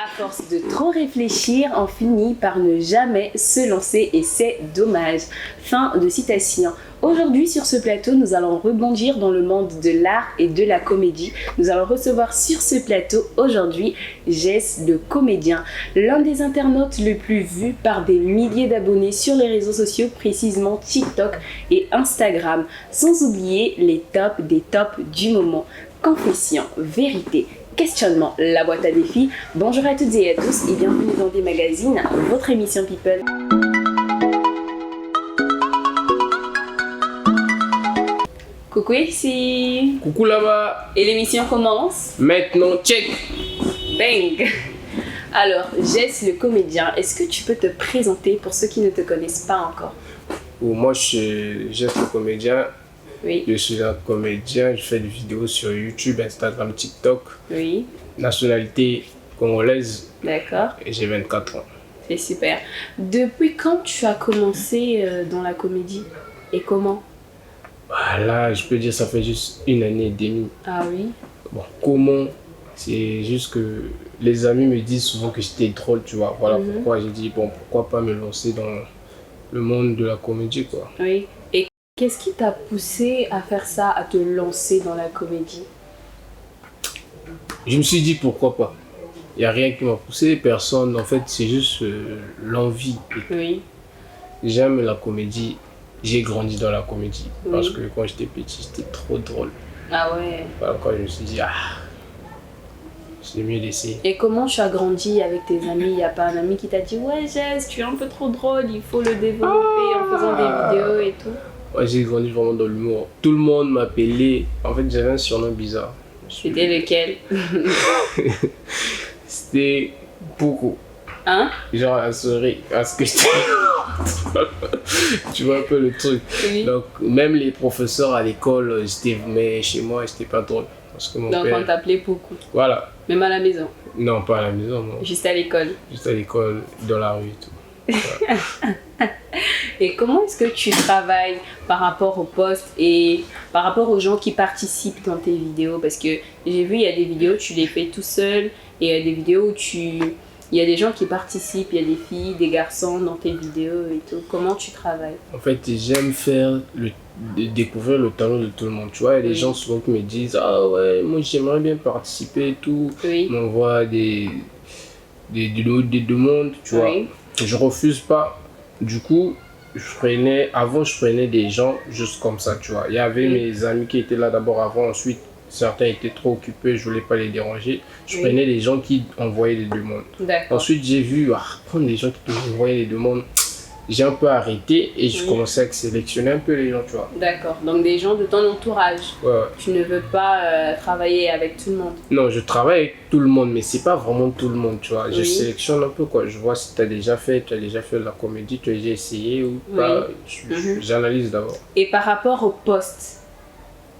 À force de trop réfléchir, on finit par ne jamais se lancer et c'est dommage. Fin de citation. Aujourd'hui sur ce plateau, nous allons rebondir dans le monde de l'art et de la comédie. Nous allons recevoir sur ce plateau aujourd'hui Jess le comédien, l'un des internautes le plus vu par des milliers d'abonnés sur les réseaux sociaux, précisément TikTok et Instagram. Sans oublier les tops des tops du moment. Confession, vérité, questionnement, la boîte à défis. Bonjour à toutes et à tous et bienvenue dans Des Magazines, votre émission People. Coucou ici. Coucou là-bas. Et l'émission commence Maintenant, check. Bang. Alors, Jess le comédien, est-ce que tu peux te présenter pour ceux qui ne te connaissent pas encore? Moi, je suis Jess le comédien. Oui. Je suis un comédien, je fais des vidéos sur YouTube, Instagram, TikTok. Oui. Nationalité congolaise. D'accord. Et j'ai 24 ans. C'est super. Depuis quand tu as commencé dans la comédie et comment? Voilà, je peux dire ça fait juste 1 année et demie. Ah oui. Bon, comment? C'est juste que les amis me disent souvent que j'étais drôle, tu vois. Voilà pourquoi j'ai dit, bon, pourquoi pas me lancer dans le monde de la comédie, quoi. Oui. Et qu'est-ce qui t'a poussé à faire ça, à te lancer dans la comédie? Je me suis dit pourquoi pas. Il n'y a rien qui m'a poussé, personne. En fait, c'est juste l'envie. Oui. J'aime la comédie. J'ai grandi dans la comédie. Oui. Parce que quand j'étais petit, c'était trop drôle. Ah ouais. Voilà, quand je me suis dit, c'est mieux d'essayer. Et comment tu as grandi avec tes amis? Il n'y a pas un ami qui t'a dit ouais Jess, tu es un peu trop drôle, il faut le développer en faisant des vidéos et tout? Ouais, j'ai grandi vraiment dans l'humour. Tout le monde m'appelait. En fait, j'avais un surnom bizarre. C'était lequel? C'était beaucoup. Hein? Genre un sourire à ce que je tu vois un peu le truc. Oui. Donc, même les professeurs à l'école, mais chez moi, c'était pas drôle. Parce que mon Donc père... on t'appelait beaucoup. Voilà. Même à la maison? Non, pas à la maison, non. Juste à l'école? Juste à l'école, dans la rue et tout. Voilà. Et comment est-ce que tu travailles par rapport au poste et par rapport aux gens qui participent dans tes vidéos? Parce que j'ai vu, il y a des vidéos, tu les fais tout seul et il y a des vidéos où il y a des gens qui participent, il y a des filles, des garçons dans tes vidéos et tout. Comment tu travailles? En fait, j'aime faire découvrir le talent de tout le monde. Tu vois, il y a des gens souvent qui me disent ah ouais, moi j'aimerais bien participer et tout. Oui. Ils m'envoient des demandes, tu vois. Oui. Je refuse pas. Du coup, avant je prenais des gens juste comme ça, tu vois. Il y avait mes amis qui étaient là d'abord avant, ensuite certains étaient trop occupés, je voulais pas les déranger. Je prenais des gens qui envoyaient des demandes. D'accord. Ensuite, j'ai vu prendre des gens qui envoyaient des demandes. J'ai un peu arrêté et je commençais à sélectionner un peu les gens, tu vois. D'accord. Donc des gens de ton entourage. Ouais. Tu ne veux pas travailler avec tout le monde. Non, je travaille avec tout le monde, mais c'est pas vraiment tout le monde, tu vois. Je Oui. sélectionne un peu, quoi. Je vois si tu as déjà fait de la comédie, tu as déjà essayé ou pas. J'analyse d'abord. Et par rapport au poste,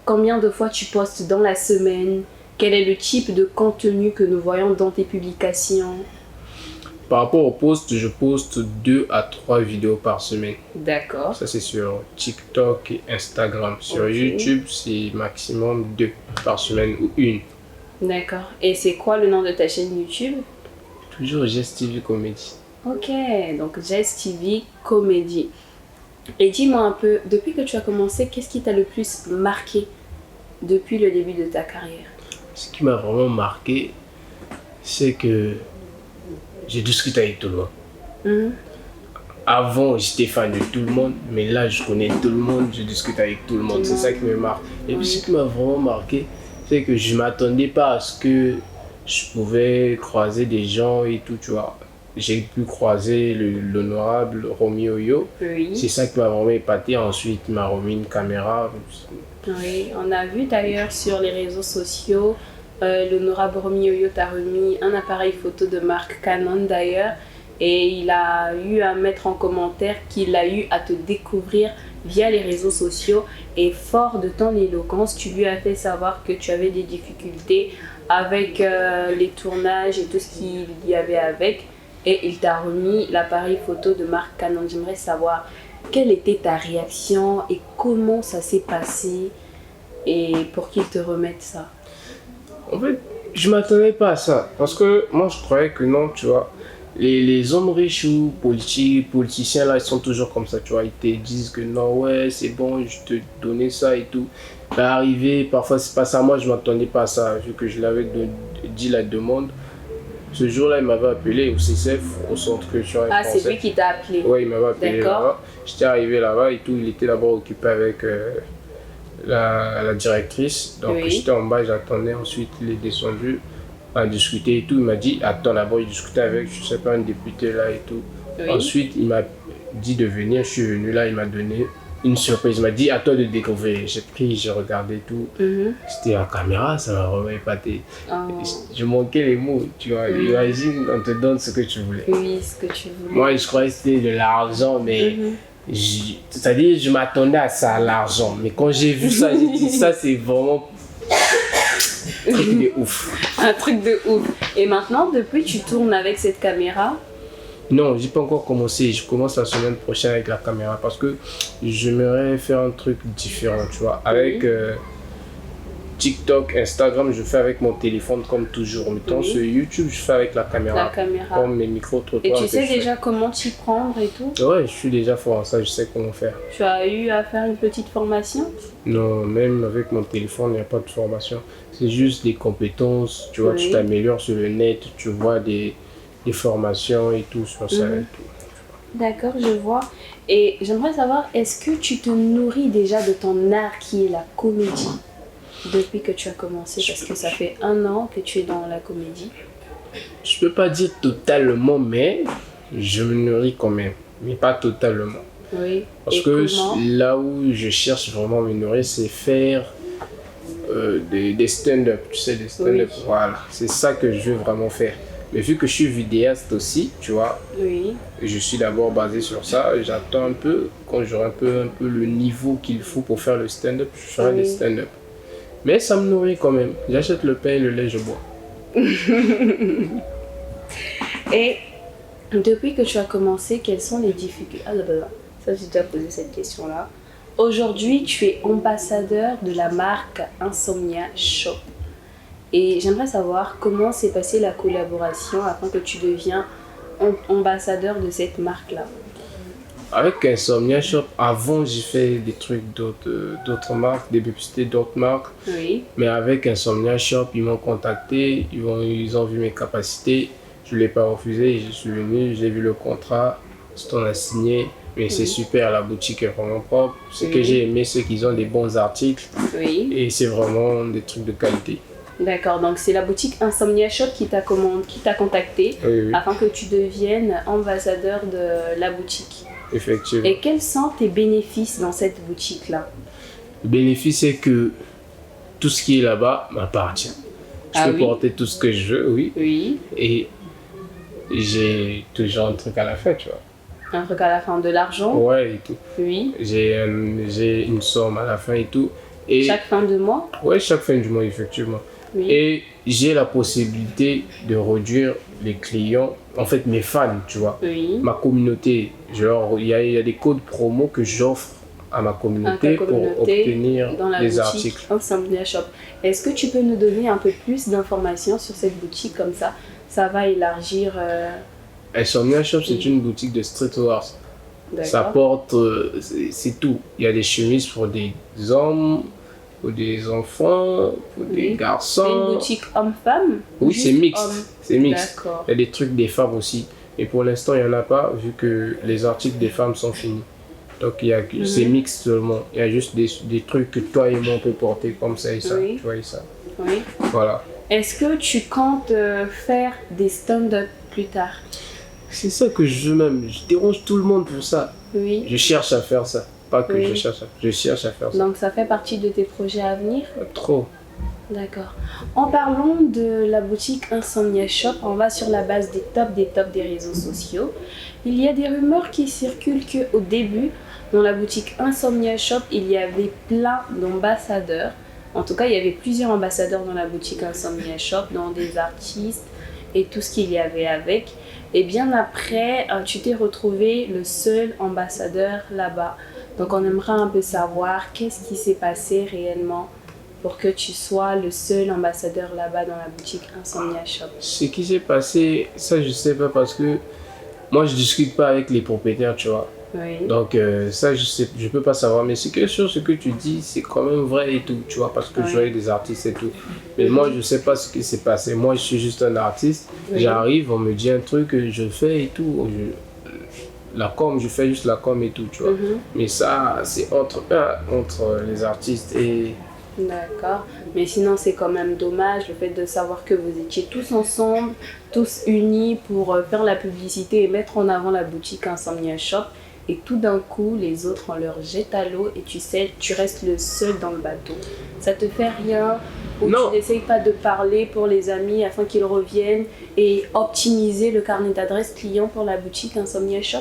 combien de fois tu postes dans la semaine? Quel est le type de contenu que nous voyons dans tes publications? Par rapport au post, je poste 2 à 3 vidéos par semaine. D'accord. Ça, c'est sur TikTok et Instagram. Sur YouTube, c'est maximum 2 par semaine ou 1. D'accord. Et c'est quoi le nom de ta chaîne YouTube? Toujours Jess TV Comédie. Ok, donc Jess TV Comédie. Et dis-moi un peu, depuis que tu as commencé, qu'est-ce qui t'a le plus marqué depuis le début de ta carrière? Ce qui m'a vraiment marqué, c'est que j'ai discuté avec tout le monde. Avant, j'étais fan de tout le monde, mais là, je connais tout le monde, je discute avec tout le monde. C'est ça qui me marque. Et puis, ce qui m'a vraiment marqué, c'est que je ne m'attendais pas à ce que je pouvais croiser des gens et tout, tu vois. J'ai pu croiser l'honorable Romy Oyo. Oui. C'est ça qui m'a vraiment épaté. Ensuite, il m'a remis une caméra. Oui, on a vu d'ailleurs sur les réseaux sociaux, l'honorable Romy Oyo t'a remis un appareil photo de marque Canon d'ailleurs. Et il a eu à mettre en commentaire qu'il a eu à te découvrir via les réseaux sociaux. Et fort de ton éloquence, tu lui as fait savoir que tu avais des difficultés avec les tournages et tout ce qu'il y avait avec. Et il t'a remis l'appareil photo de marque Canon. J'aimerais savoir quelle était ta réaction et comment ça s'est passé et pour qu'il te remette ça. En fait, Je m'attendais pas à ça. Parce que moi, je croyais que non, tu vois. Les hommes riches ou politiciens, là, ils sont toujours comme ça, tu vois. Ils te disent que non, ouais, c'est bon, je te donnais ça et tout. Bah, arrivé, parfois, c'est pas ça. Moi, je m'attendais pas à ça, vu que je l'avais dit la demande. Ce jour-là, il m'avait appelé au CCF, au Centre culturel Ah, français. c'est lui qui t'a appelé. Ouais, il m'avait appelé D'accord. là-bas. J'étais arrivé là-bas et tout. Il était là-bas occupé avec la directrice. Donc, Oui. j'étais en bas, j'attendais. Ensuite, il est descendu à discuter et tout. Il m'a dit, attends là-bas, il discutait avec, je sais pas, un député là et tout. Oui. Ensuite, il m'a dit de venir. Je suis venu là, il m'a donné une surprise. Il m'a dit, à toi de découvrir. J'ai pris, j'ai regardé tout. C'était la caméra, ça m'a vraiment épaté. Oh. Je manquais les mots, tu vois. Imagine, on te donne ce que tu voulais. Oui, ce que tu voulais. Moi, je croyais que c'était de l'argent, mais c'est-à-dire, je m'attendais à ça, à l'argent. Mais quand j'ai vu ça, j'ai dit, ça, c'est vraiment un truc de ouf. Un truc de ouf. Et maintenant, depuis, tu tournes avec cette caméra? Non, j'ai pas encore commencé. Je commence la semaine prochaine avec la caméra parce que j'aimerais faire un truc différent, tu vois. Avec TikTok, Instagram, je fais avec mon téléphone comme toujours. Mettons sur YouTube, je fais avec la caméra. La caméra. Comme mes micro-trottoirs. Et tu que sais je fais. déjà comment t'y prendre et tout? Ouais, je suis déjà fort en ça, je sais comment faire. Tu as eu à faire une petite formation? Non, même avec mon téléphone, il n'y a pas de formation. C'est juste des compétences, tu vois, Oui. tu t'améliores sur le net, tu vois des formations et tout sur ça et tout. D'accord, je vois. Et j'aimerais savoir, est-ce que tu te nourris déjà de ton art qui est la comédie depuis que tu as commencé? Parce que ça fait 1 an que tu es dans la comédie. Je peux pas dire totalement, mais je me nourris quand même, mais pas totalement. Oui. Parce Et que comment? là où je cherche vraiment à me nourrir, c'est faire des stand-up, tu sais, des stand-up. Oui. Voilà, c'est ça que je veux vraiment faire. Mais vu que je suis vidéaste aussi, tu vois, Oui. je suis d'abord basé sur ça. J'attends un peu, quand j'aurai un peu le niveau qu'il faut pour faire le stand-up, je ferai des stand-up. Mais ça me nourrit quand même. J'achète le pain et le lait, je bois. Et depuis que tu as commencé, quelles sont les difficultés? Ah là là, ça j'ai déjà posé cette question-là. Aujourd'hui, tu es ambassadeur de la marque Insomnia Shop. Et j'aimerais savoir comment s'est passée la collaboration afin que tu deviens ambassadeur de cette marque-là. Avec Insomnia Shop, avant j'ai fait des trucs d'autres marques, des publicités d'autres marques. Oui. Mais avec Insomnia Shop, ils m'ont contacté, ils ont vu mes capacités. Je ne l'ai pas refusé, je suis venu, j'ai vu le contrat, on a signé. Mais c'est super, la boutique est vraiment propre. Ce que j'ai aimé, c'est qu'ils ont des bons articles. Oui. Et c'est vraiment des trucs de qualité. D'accord, donc c'est la boutique Insomnia Shop qui t'a contacté Oui. afin que tu deviennes ambassadeur de la boutique. Effectivement. Et quels sont tes bénéfices dans cette boutique-là? Le bénéfice, c'est que tout ce qui est là-bas m'appartient. Je peux porter tout ce que je veux, oui. Oui. Et j'ai toujours un truc à la fin, tu vois. Un truc à la fin, de l'argent? Ouais, et tout. Oui. J'ai une somme à la fin et tout. Et Chaque fin de mois? ouais, chaque fin du mois, effectivement. Oui. Et j'ai la possibilité de réduire les clients, en fait mes fans, tu vois. Oui. Ma communauté. Genre, il y a des codes promo que j'offre à ma communauté pour obtenir dans la des boutique articles. Insomnia Shop. Est-ce que tu peux nous donner un peu plus d'informations sur cette boutique comme ça? Ça va élargir. Insomnia Shop, c'est une boutique de streetwear. Ça D'accord. porte, c'est tout. Il y a des chemises pour des hommes, pour des enfants, pour des C'est garçons. une boutique homme-femme? Oui, Juste c'est mixte. homme. C'est mixte. D'accord. Il y a des trucs des femmes aussi. Et pour l'instant, il n'y en a pas, vu que les articles des femmes sont finis. Donc, c'est mixte seulement. Il y a juste des trucs que toi et moi on peut porter comme ça et ça. Oui. Tu vois, et ça. Oui. Voilà. Est-ce que tu comptes faire des stand-up plus tard? C'est ça que je veux même. Je dérange tout le monde pour ça. Oui. Je cherche à faire ça. Pas que Oui. je cherche à faire ça. Donc ça fait partie de tes projets à venir? Trop. D'accord. En parlant de la boutique Insomnia Shop, on va sur la base des tops des réseaux sociaux. Il y a des rumeurs qui circulent qu'au début, dans la boutique Insomnia Shop, il y avait plein d'ambassadeurs. En tout cas, il y avait plusieurs ambassadeurs dans la boutique Insomnia Shop, dont des artistes et tout ce qu'il y avait avec. Et bien après, tu t'es retrouvé le seul ambassadeur là-bas. Donc on aimerait un peu savoir qu'est-ce qui s'est passé réellement pour que tu sois le seul ambassadeur là-bas dans la boutique Insomnia Shop? Ce qui s'est passé, ça je sais pas parce que moi je discute pas avec les propriétaires, tu vois. Oui. Donc ça je peux pas savoir. Mais c'est que sur ce que tu dis, c'est quand même vrai et tout, tu vois, parce que je voyais des artistes et tout. Mais moi je sais pas ce qui s'est passé. Moi je suis juste un artiste. Oui. J'arrive, on me dit un truc, je fais et tout. La com, je fais juste la com et tout, tu vois. Mais ça, c'est entre les artistes et... D'accord. Mais sinon, c'est quand même dommage le fait de savoir que vous étiez tous ensemble, tous unis pour faire la publicité et mettre en avant la boutique Insomnia Shop. Et tout d'un coup, les autres, on leur jette à l'eau et tu sais, tu restes le seul dans le bateau. Ça te fait rien? Ou Non. tu n'essayes pas de parler pour les amis afin qu'ils reviennent et optimiser le carnet d'adresse client pour la boutique Insomnia Shop?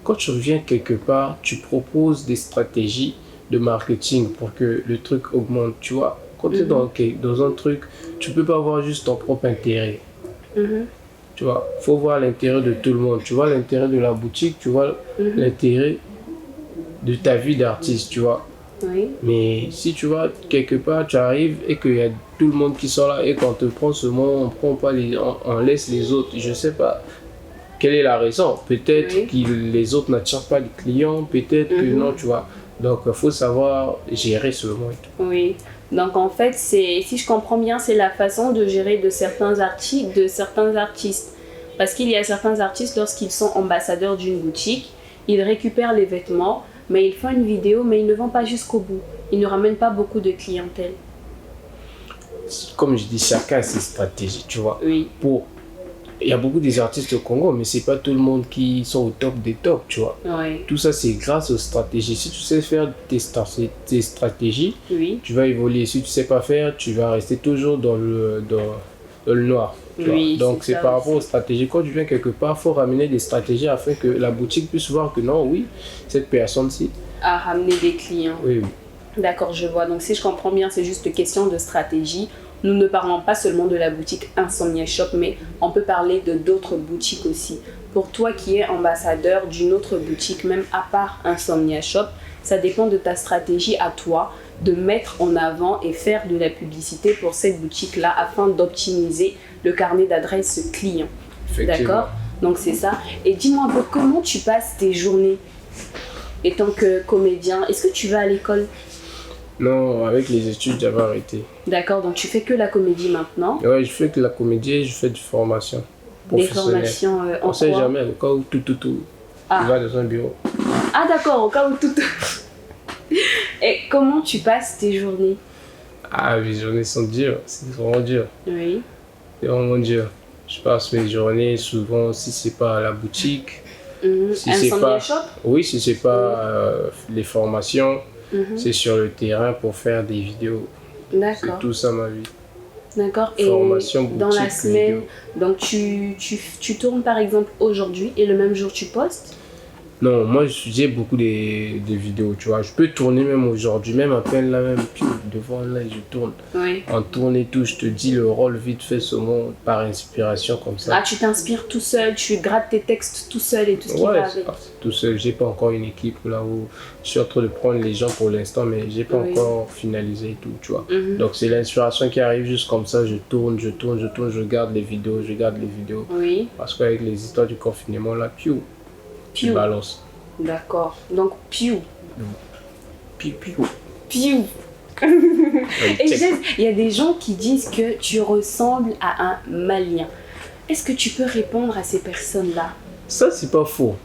Quand tu reviens quelque part, tu proposes des stratégies de marketing pour que le truc augmente, tu vois. Quand tu es dans un truc, tu peux pas voir juste ton propre intérêt. Tu vois, faut voir l'intérêt de tout le monde. Tu vois l'intérêt de la boutique, tu vois l'intérêt de ta vie d'artiste, tu vois. Oui. Mais si tu vois, quelque part, tu arrives et qu'il y a tout le monde qui sont là et qu'on te prend ce moment, on prend pas on laisse les autres. Je sais pas quelle est la raison. Peut-être que les autres n'attirent pas les clients, peut-être que non, tu vois. Donc, il faut savoir gérer ce moment. Oui. Donc, en fait, si je comprends bien, c'est la façon de gérer de certains artistes. Parce qu'il y a certains artistes, lorsqu'ils sont ambassadeurs d'une boutique, ils récupèrent les vêtements, mais ils font une vidéo, mais ils ne vendent pas jusqu'au bout. Ils ne ramènent pas beaucoup de clientèle. Comme je dis, chacun a ses stratégies, tu vois. Oui. Il y a beaucoup des artistes au Congo, mais c'est pas tout le monde qui sont au top des tops, tu vois. Oui. Tout ça, c'est grâce aux stratégies. Si tu sais faire tes stratégies, tu vas évoluer. Si tu sais pas faire, tu vas rester toujours dans le noir. Oui, donc, c'est par rapport aux stratégies. Quand tu viens quelque part, il faut ramener des stratégies afin que la boutique puisse voir que non, oui, cette personne-ci a ramené des clients. Oui. D'accord, je vois. Donc, si je comprends bien, c'est juste question de stratégie. Nous ne parlons pas seulement de la boutique Insomnia Shop, mais on peut parler de d'autres boutiques aussi. Pour toi qui es ambassadeur d'une autre boutique, même à part Insomnia Shop, ça dépend de ta stratégie à toi de mettre en avant et faire de la publicité pour cette boutique-là afin d'optimiser le carnet d'adresse client. D'accord? Donc c'est ça. Et dis-moi un peu comment tu passes tes journées étant que comédien. Est-ce que tu vas à l'école? Non, avec les études, j'avais arrêté. D'accord, donc tu fais que la comédie maintenant? Oui, je fais que la comédie et je fais des formations professionnelles. Des formations en on sait quoi? jamais, au cas où tout, tu vas dans un bureau. Ah d'accord, au cas où tout... Et comment tu passes tes journées? Ah, mes journées sont dures, c'est vraiment dur. Oui. C'est vraiment dur. Je passe mes journées souvent, si c'est pas à la boutique, si c'est pas... Shop? Oui, si c'est pas les formations, c'est sur le terrain pour faire des vidéos. D'accord. C'est tout ça ma vie. D'accord. Et formation, boutique, dans la semaine, vidéo. donc tu tournes par exemple aujourd'hui et le même jour tu postes? Non, moi j'ai beaucoup de vidéos, tu vois. Je peux tourner même aujourd'hui, même à peine là, même devant là, je tourne. Oui. En tourne et tout, je te dis le rôle vite fait seulement par inspiration comme ça. Ah, tu t'inspires tout seul, tu grattes tes textes tout seul et tout ce qui va avec. Tout seul. J'ai pas encore une équipe là où je suis en train de prendre les gens pour l'instant, mais j'ai pas encore finalisé et tout, tu vois. Donc c'est l'inspiration qui arrive juste comme ça, je tourne, je garde les vidéos, Oui. Parce qu'avec les histoires du confinement là, tu balances. D'accord. Donc, piou. Piou. Et il y a des gens qui disent que tu ressembles à un Malien. Est-ce que tu peux répondre à ces personnes-là? Ça, c'est pas faux.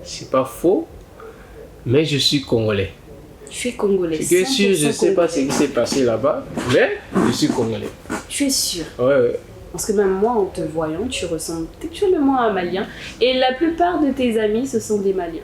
C'est pas faux, mais je suis congolais. Tu es congolais. Je suis sûr, je sais pas ce qui s'est passé là-bas, mais je suis congolais. Tu es sûr? Ouais. Parce que même moi, en te voyant, tu ressembles actuellement à un Malien. Et la plupart de tes amis, ce sont des Maliens.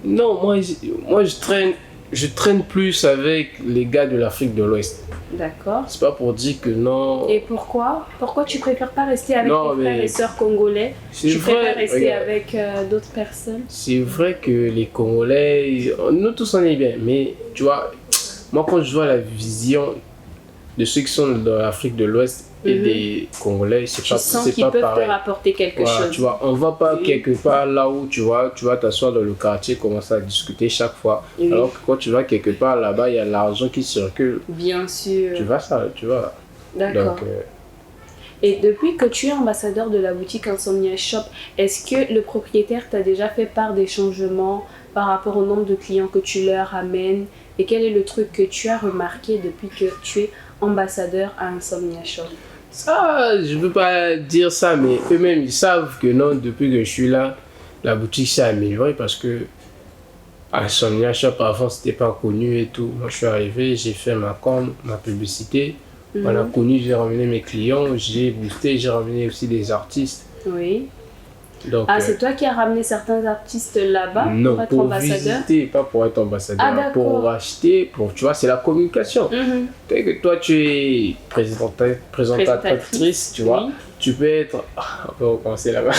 Non, moi je traîne plus avec les gars de l'Afrique de l'Ouest. D'accord. C'est pas pour dire que non. Et pourquoi? Pourquoi tu préfères pas rester avec tes frères et sœurs congolais? Tu préfères rester avec d'autres personnes? C'est vrai que les Congolais, nous tous on est bien, mais tu vois, moi quand je vois la vision de ceux qui sont dans l'Afrique de l'Ouest, et des Congolais, c'est pas pareil. Tu sens qu'ils peuvent te rapporter quelque chose. Tu vois, on va pas quelque part là où tu vas t'asseoir dans le quartier, commencer à discuter chaque fois. Alors que quand tu vas quelque part là-bas, il y a l'argent qui circule. Bien sûr. Tu vois. D'accord. Donc, et depuis que tu es ambassadeur de la boutique Insomnia Shop, est-ce que le propriétaire t'a déjà fait part des changements par rapport au nombre de clients que tu leur amènes? Et quel est le truc que tu as remarqué depuis que tu es ambassadeur à Insomnia Shop? Ça, je peux pas dire ça, mais eux-mêmes, ils savent que non, depuis que je suis là, la boutique s'est améliorée parce que Insomnia Shop, avant, c'était pas connu et tout. Moi, je suis arrivé, j'ai fait ma com, ma publicité. On a connu, j'ai ramené mes clients, j'ai boosté, j'ai ramené aussi des artistes. Oui. Donc, c'est toi qui as ramené certains artistes là-bas pour être ambassadeur? Visiter, pas pour être ambassadeur, pour acheter, tu vois, c'est la communication. Dès que toi tu es présentatrice, tu vois, tu peux être... on peut recommencer là-bas.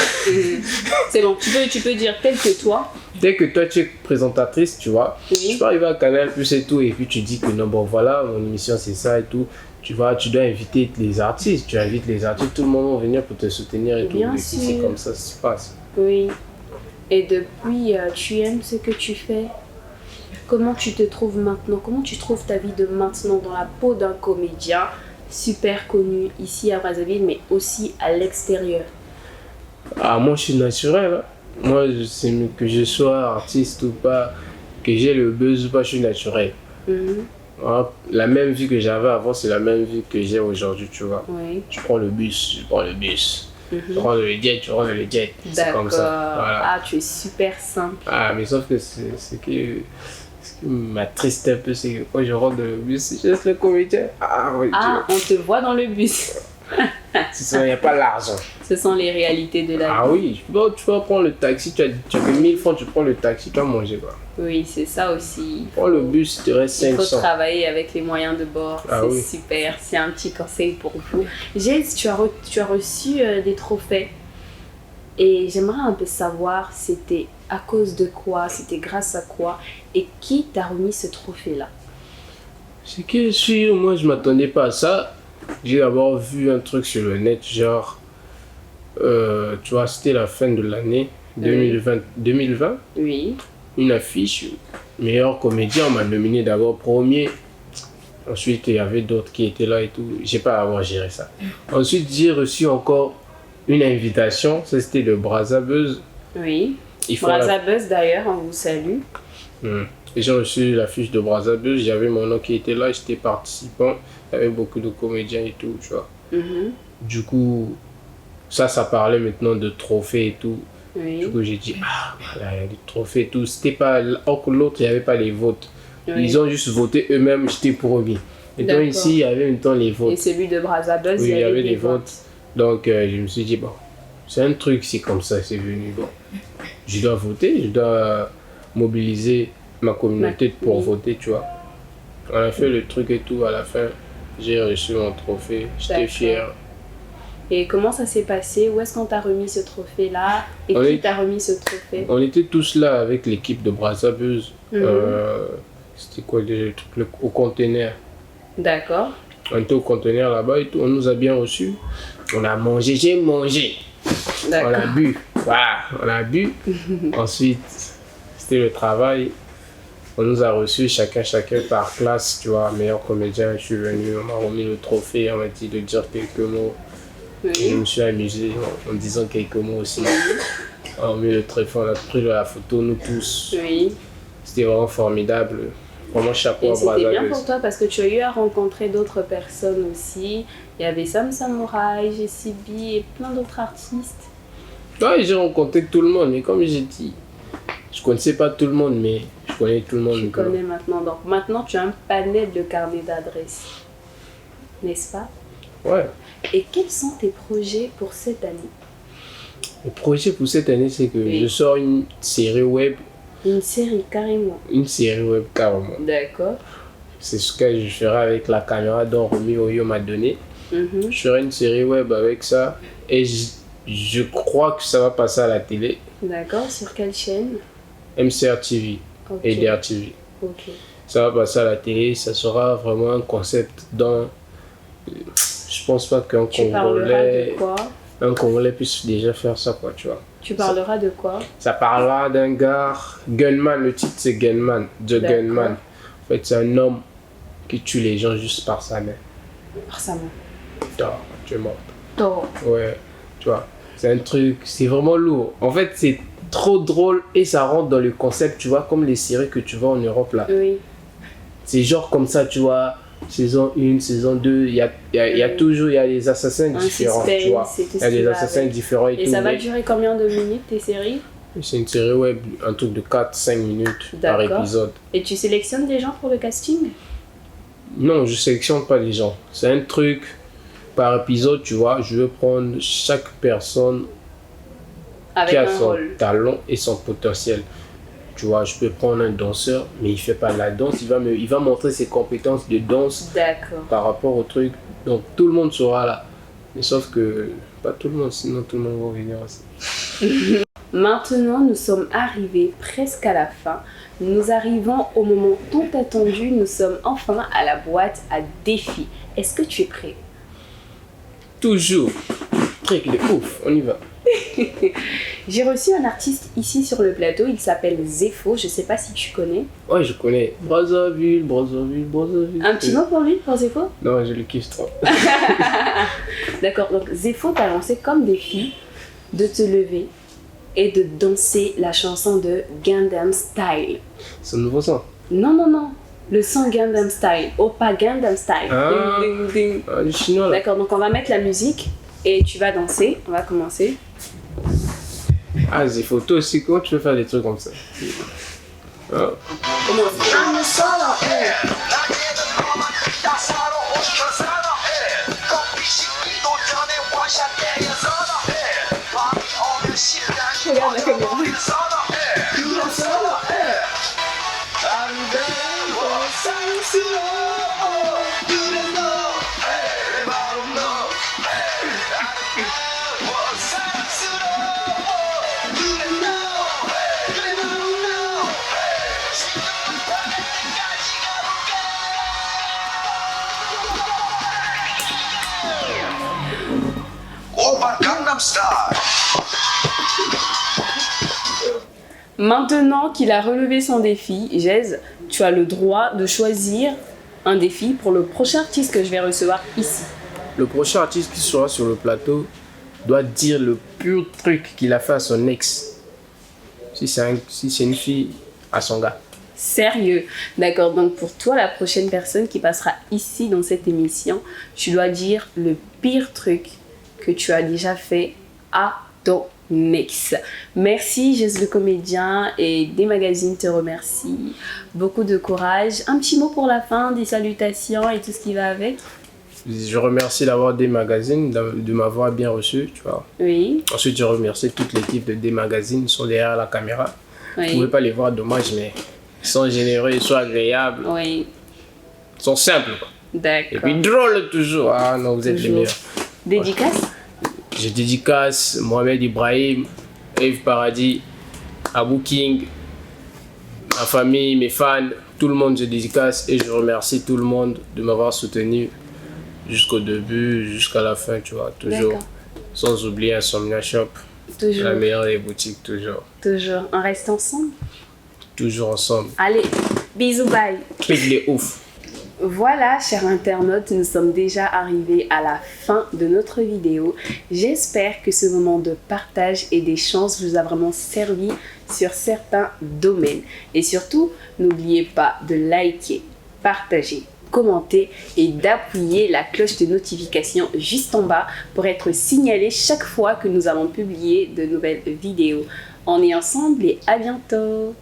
C'est bon, tu peux dire tel que toi. Dès que toi tu es présentatrice, tu vois, tu peux arriver à Canal Plus et tout, et puis tu dis que non, bon voilà, mon émission c'est ça et tout. Tu vois, tu dois inviter les artistes, tu invites les artistes, tout le monde va venir pour te soutenir et tout. Et puis c'est comme ça que ça se passe. Oui. Et depuis, tu aimes ce que tu fais? Comment tu te trouves maintenant? Comment tu trouves ta vie de maintenant dans la peau d'un comédien super connu ici à Brazzaville, mais aussi à l'extérieur? Moi je suis naturel. Hein. Moi, que je sois artiste ou pas, que j'ai le buzz ou pas, je suis naturel. La même vie que j'avais avant, c'est la même vie que j'ai aujourd'hui, tu vois. Oui. Je prends le bus. Je prends le jet, c'est comme ça. Voilà. Tu es super simple. Mais sauf que ce qui m'attriste un peu, c'est que quand je rentre dans le bus, je laisse le comédien. On te voit dans le bus. Il n'y a pas l'argent. Ce sont les réalités de la vie. Oui, tu vas prendre le taxi, tu as que 1000 francs, tu prends le taxi, tu vas manger quoi. Oui, c'est ça aussi. Prends le bus, il te reste 500. Il faut travailler avec les moyens de bord, c'est super, c'est un petit conseil pour vous. Jace, tu as reçu des trophées et j'aimerais un peu savoir c'était à cause de quoi, c'était grâce à quoi et qui t'a remis ce trophée-là? C'est que moi je m'attendais pas à ça. J'ai d'abord vu un truc sur le net, genre, tu vois, c'était la fin de l'année 2020. Oui. Une affiche, meilleur comédien, on m'a nominé d'abord premier. Ensuite, il y avait d'autres qui étaient là et tout. J'ai pas à avoir géré ça. Ensuite, j'ai reçu encore une invitation, ça c'était de Brazzabuzz. Oui. Brazzabuzz d'ailleurs, on vous salue. Et j'ai reçu l'affiche de Brazzabuzz, j'avais mon nom qui était là, j'étais participant. Il y avait beaucoup de comédiens et tout, tu vois. Du coup, ça parlait maintenant de trophées et tout. Oui. Du coup, j'ai dit, voilà, il y a des trophées et tout. C'était pas, l'autre, il n'y avait pas les votes. Oui. Ils ont juste voté eux-mêmes, j'étais premier. Et donc ici, il y avait en même temps les votes. Et celui de Brazzabuzz, il y avait des votes. Donc, je me suis dit, bon, c'est un truc, c'est comme ça, c'est venu. Bon, je dois voter, je dois mobiliser ma communauté pour voter, tu vois. On a fait le truc et tout, à la fin, j'ai reçu mon trophée, j'étais fier. Et comment ça s'est passé? Où est-ce qu'on t'a remis ce trophée-là? Et qui t'a remis ce trophée? On était tous là avec l'équipe de Brazzabuzz. C'était quoi le truc au conteneur? D'accord. On était au conteneur là-bas et tout. On nous a bien reçus. On a mangé, j'ai mangé. On a bu. Voilà, on a bu. Ensuite, c'était le travail. On nous a reçus chacun par classe, tu vois. Meilleur comédien, je suis venu, on m'a remis le trophée, on m'a dit de dire quelques mots. Oui. Je me suis amusé en disant quelques mots aussi. On a mis le trophée, on a pris la photo, nous tous. Oui. C'était vraiment formidable. Vraiment chapeau à Brazzaville. C'était bien pour toi parce que tu as eu à rencontrer d'autres personnes aussi. Il y avait Sam Samurai, JCB et plein d'autres artistes. Ouais, j'ai rencontré tout le monde, mais comme j'ai dit, je connaissais pas tout le monde, mais je connais tout le monde. Tu connais maintenant. Donc maintenant, tu as un panel de carnet d'adresses. N'est-ce pas? Ouais. Et quels sont tes projets pour cette année? Le projet pour cette année, c'est que je sors une série web. Une série, carrément? Une série web, carrément. D'accord. C'est ce que je ferai avec la caméra dont Romy Oyo m'a donné. Je ferai une série web avec ça. Et je crois que ça va passer à la télé. D'accord. Sur quelle chaîne? MCR TV et DR TV. Ça va passer à la télé. Ça sera vraiment un concept dans... Je pense pas qu'un Tu parleras de quoi? Un Congolais puisse déjà faire ça, quoi, tu vois. Tu parleras de quoi? Ça parlera d'un gars, Gunman, le titre c'est Gunman, The Gunman. En fait, c'est un homme qui tue les gens juste par sa main. Par sa main. Tard, tu es mort. Tort. Ouais, tu vois. C'est un truc, c'est vraiment lourd. En fait, c'est trop drôle et ça rentre dans le concept, tu vois, comme les séries que tu vois en Europe là. Oui. C'est genre comme ça, tu vois. Saison 1, saison 2, il y a toujours des assassins différents, suspense, tu vois. Il y a des assassins différents et tout. Ça va durer combien de minutes tes séries? C'est une série web, un truc de 4-5 minutes par épisode. Et tu sélectionnes des gens pour le casting? Non, je sélectionne pas les gens. C'est un truc par épisode, tu vois. Je veux prendre chaque personne avec qui a un son rôle. talent et son potentiel. Tu vois, je peux prendre un danseur, mais il fait pas la danse. Il va montrer ses compétences de danse par rapport au truc. Donc tout le monde sera là. Mais sauf que pas tout le monde, sinon tout le monde va venir aussi. Maintenant, nous sommes arrivés presque à la fin. Nous arrivons au moment tant attendu. Nous sommes enfin à la boîte à défis. Est-ce que tu es prêt? Toujours. Truc de ouf, on y va. J'ai reçu un artiste ici sur le plateau, il s'appelle Zefo, je sais pas si tu connais. Ouais, je connais. Brazzaville. Un petit mot pour lui, pour Zefo? Non, je le kiffe trop. D'accord, donc Zefo t'a lancé comme défi de te lever et de danser la chanson de Gangnam Style. C'est un nouveau son? Non, le son Gangnam Style, Oppa Gangnam Style. Ah, ding, ding, ding. Ah, le chinois là. D'accord, donc on va mettre la musique et tu vas danser, on va commencer. Ah, c'est photo aussi, comment tu veux faire des trucs comme ça? Ah. Regarde la caméra. Maintenant qu'il a relevé son défi, Jez, tu as le droit de choisir un défi pour le prochain artiste que je vais recevoir ici. Le prochain artiste qui sera sur le plateau doit dire le pur truc qu'il a fait à son ex. Si c'est une fille, à son gars. Sérieux? D'accord, donc pour toi, la prochaine personne qui passera ici dans cette émission, tu dois dire le pire truc que tu as déjà fait à ton ex. Merci, Jess le comédien, et des magazines te remercient. Beaucoup de courage. Un petit mot pour la fin, des salutations et tout ce qui va avec. Je remercie d'avoir des magazines, de m'avoir bien reçu, tu vois. Oui. Ensuite, je remercie toute l'équipe de des magazines, ils sont derrière la caméra. Oui. Vous ne pouvez pas les voir, dommage, mais ils sont généreux, ils sont agréables. Oui. Ils sont simples, quoi. D'accord. Et puis drôles toujours. Ah non, vous êtes les meilleurs. Dédicace? Je dédicace Mohamed Ibrahim, Eve Paradis, Abou King, ma famille, mes fans, tout le monde je dédicace et je remercie tout le monde de m'avoir soutenu jusqu'au début, jusqu'à la fin, tu vois, toujours. Sans oublier Insomnia Shop, toujours. La meilleure des boutiques, toujours. Toujours. On reste ensemble? Toujours ensemble. Allez, bisous, bye. Truc les ouf. Voilà, chers internautes, nous sommes déjà arrivés à la fin de notre vidéo. J'espère que ce moment de partage et d'échange vous a vraiment servi sur certains domaines. Et surtout, n'oubliez pas de liker, partager, commenter et d'appuyer la cloche de notification juste en bas pour être signalé chaque fois que nous allons publier de nouvelles vidéos. On est ensemble et à bientôt!